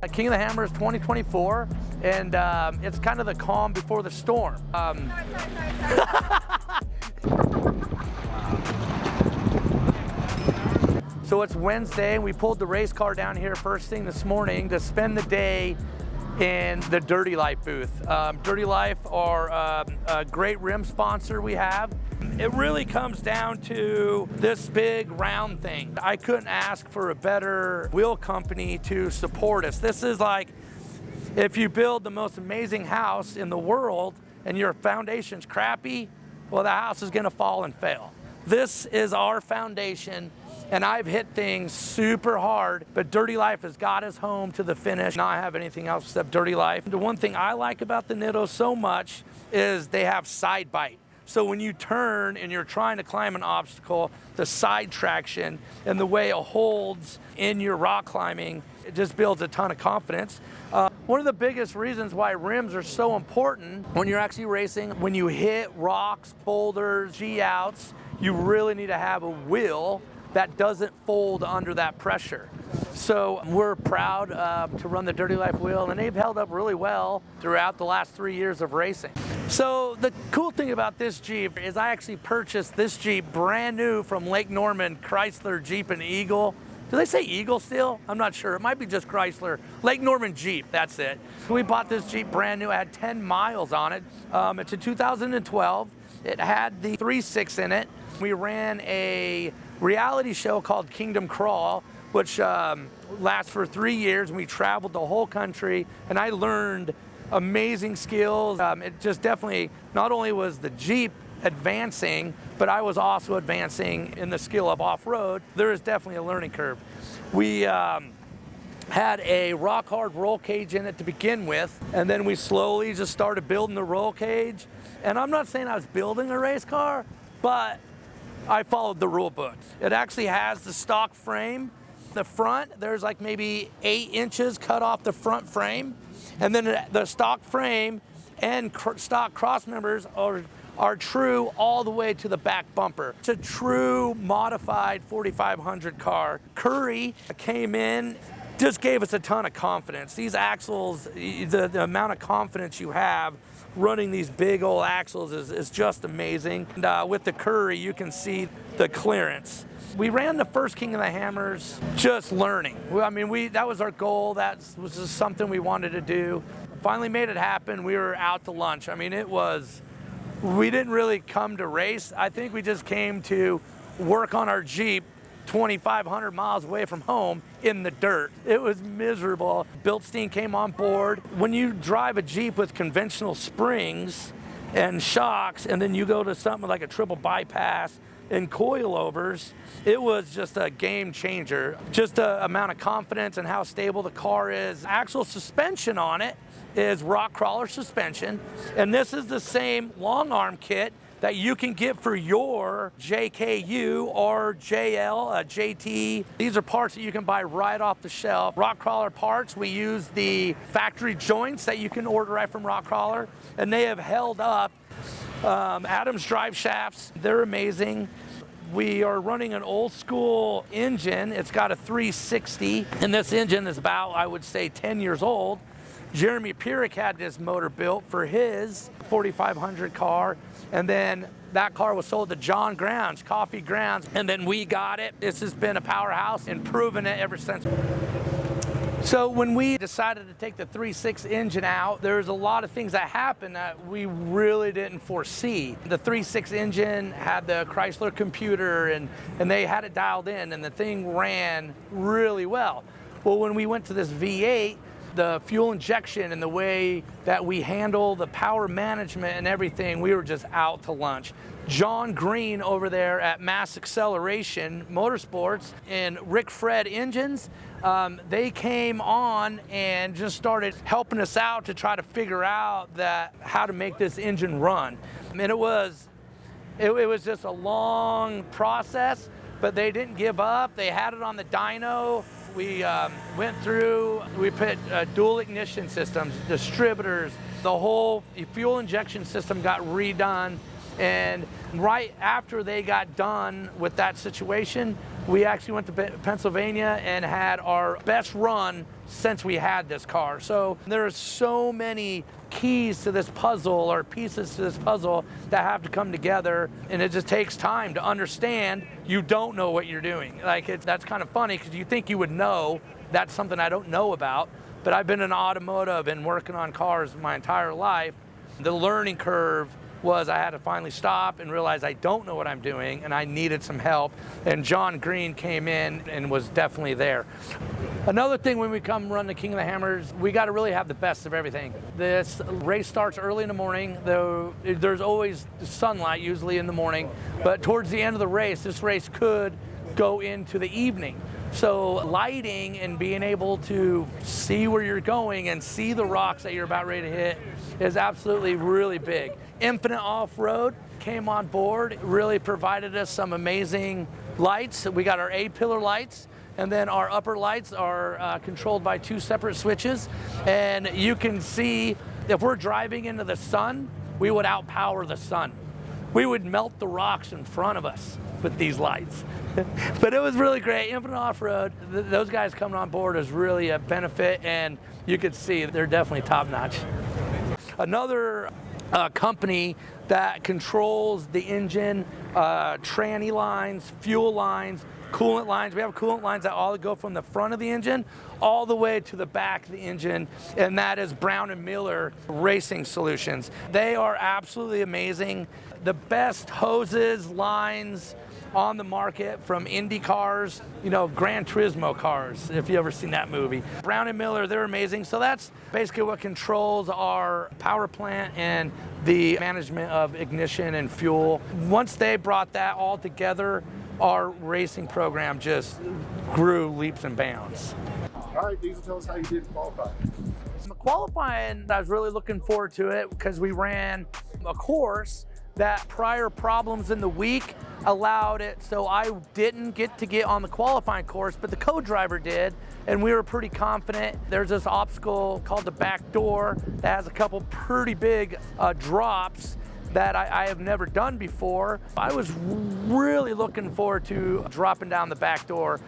King of the Hammers 2024, and it's kind of the calm before the storm. So it's Wednesday, and we pulled the race car down here first thing this morning to spend the day in the Dirty Life booth. Dirty Life are a great rim sponsor we have. It really comes down to this big round thing. I couldn't ask for a better wheel company to support us. This is like if you build the most amazing house in the world and your foundation's crappy, well, the house is gonna fall and fail. This is our foundation, and I've hit things super hard, but Dirty Life has got us home to the finish. Not have anything else except Dirty Life. The one thing I like about the Nitto so much is they have side bite. So when you turn and you're trying to climb an obstacle, the side traction and the way it holds in your rock climbing, it just builds a ton of confidence. One of the biggest reasons why rims are so important when you're actually racing, when you hit rocks, boulders, G-outs, you really need to have a wheel that doesn't fold under that pressure. So we're proud to run the Dirty Life wheel, and they've held up really well throughout the last 3 years of racing. So the cool thing about this Jeep is I actually purchased this Jeep brand new from Lake Norman, Chrysler, Jeep, and Eagle. Do they say Eagle still? I'm not sure. It might be just Chrysler. Lake Norman Jeep, that's it. We bought this Jeep brand new. It had 10 miles on it. It's a 2012. It had the 3.6 in it. We ran a reality show called Kingdom Crawl, which lasts for 3 years, and we traveled the whole country, and I learned amazing skills. It just definitely, not only was the Jeep advancing, but I was also advancing in the skill of off-road. There is definitely a learning curve. We had a rock hard roll cage in it to begin with, and then we slowly just started building the roll cage. And I'm not saying I was building a race car, but I followed the rule book. It actually has the stock frame. The front, there's like maybe 8 inches cut off the front frame. And then the stock frame and stock cross members are true all the way to the back bumper. It's a true modified 4500 car. Curry came in, just gave us a ton of confidence. These axles, the amount of confidence you have running these big old axles is just amazing. And with the Curry, you can see the clearance. We ran the first King of the Hammers just learning. I mean, that was our goal. That was just something we wanted to do. Finally made it happen. We were out to lunch. I mean, we didn't really come to race. I think we just came to work on our Jeep 2,500 miles away from home in the dirt. It was miserable. Bilstein came on board. When you drive a Jeep with conventional springs and shocks, and then you go to something like a triple bypass and coilovers, it was just a game changer. Just the amount of confidence and how stable the car is. Actual suspension on it is rock crawler suspension, and this is the same long arm kit that you can get for your JKU or JL, JT. These are parts that you can buy right off the shelf. Rock crawler parts, we use the factory joints that you can order right from Rock Crawler, and they have held up. Adams drive shafts, they're amazing. We are running an old school engine. It's got a 360, and this engine is about, I would say, 10 years old. Jeremy Pierick had this motor built for his 4500 car, and then that car was sold to John Grounds, Coffee Grounds, and then we got it. This has been a powerhouse and proven it ever since. So when we decided to take the 3.6 engine out, there's a lot of things that happened that we really didn't foresee. The 3.6 engine had the Chrysler computer, and they had it dialed in, and the thing ran really well. Well, when we went to this V8, the fuel injection and the way that we handle the power management and everything, we were just out to lunch. John Green over there at Mass Acceleration Motorsports and Rick Fred Engines, they came on and just started helping us out to try to figure out how to make this engine run. I mean, it was just a long process, but they didn't give up. They had it on the dyno. We went through, we put dual ignition systems, distributors, the whole fuel injection system got redone. And right after they got done with that situation, We actually went to Pennsylvania and had our best run since we had this car. So there are so many keys to this puzzle, or pieces to this puzzle, that have to come together, and it just takes time to understand you don't know what you're doing. Like, that's kind of funny because you think you would know. That's something I don't know about, but I've been in automotive and working on cars my entire life. The learning curve was I had to finally stop and realize I don't know what I'm doing and I needed some help, and John Green came in and was definitely there. Another thing, when we come run the King of the Hammers, we got to really have the best of everything. This race starts early in the morning, though there's always sunlight usually in the morning, but towards the end of the race, this race could go into the evening. So lighting and being able to see where you're going and see the rocks that you're about ready to hit is absolutely really big. Infinite Offroad came on board, really provided us some amazing lights. We got our A-pillar lights, and then our upper lights are controlled by 2 separate switches. And you can see, if we're driving into the sun, we would outpower the sun. We would melt the rocks in front of us with these lights. But it was really great. Infinite Offroad, those guys coming on board is really a benefit, and you could see they're definitely top notch. Another company that controls the engine, tranny lines, fuel lines, coolant lines. We have coolant lines that all go from the front of the engine all the way to the back of the engine, and that is Brown & Miller Racing Solutions. They are absolutely amazing. The best hoses, lines on the market, from Indy cars, you know, Gran Turismo cars, if you ever seen that movie. Brown & Miller, they're amazing. So that's basically what controls our power plant and the management of ignition and fuel. Once they brought that all together, our racing program just grew leaps and bounds. All right, Diesel, tell us how you did qualify. Qualifying, I was really looking forward to it because we ran a course that prior problems in the week allowed it, so I didn't get on the qualifying course, but the co-driver did, and we were pretty confident. There's this obstacle called the back door that has a couple pretty big drops that I have never done before. I was really looking forward to dropping down the back door.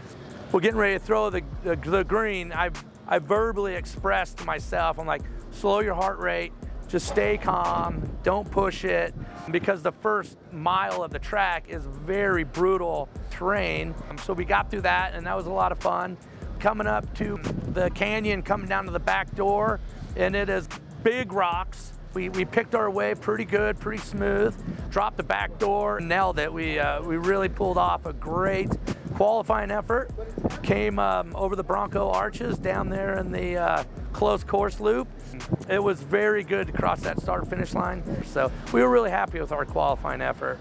We're getting ready to throw the green. I verbally expressed to myself, I'm like, slow your heart rate, just stay calm, don't push it, because the first mile of the track is very brutal terrain. So we got through that, and that was a lot of fun. Coming up to the canyon, coming down to the back door, and it is big rocks. We picked our way pretty good, pretty smooth, dropped the back door, nailed it. We really pulled off a great qualifying effort. Came over the Bronco arches down there in the closed course loop. It was very good to cross that start-finish line. So we were really happy with our qualifying effort.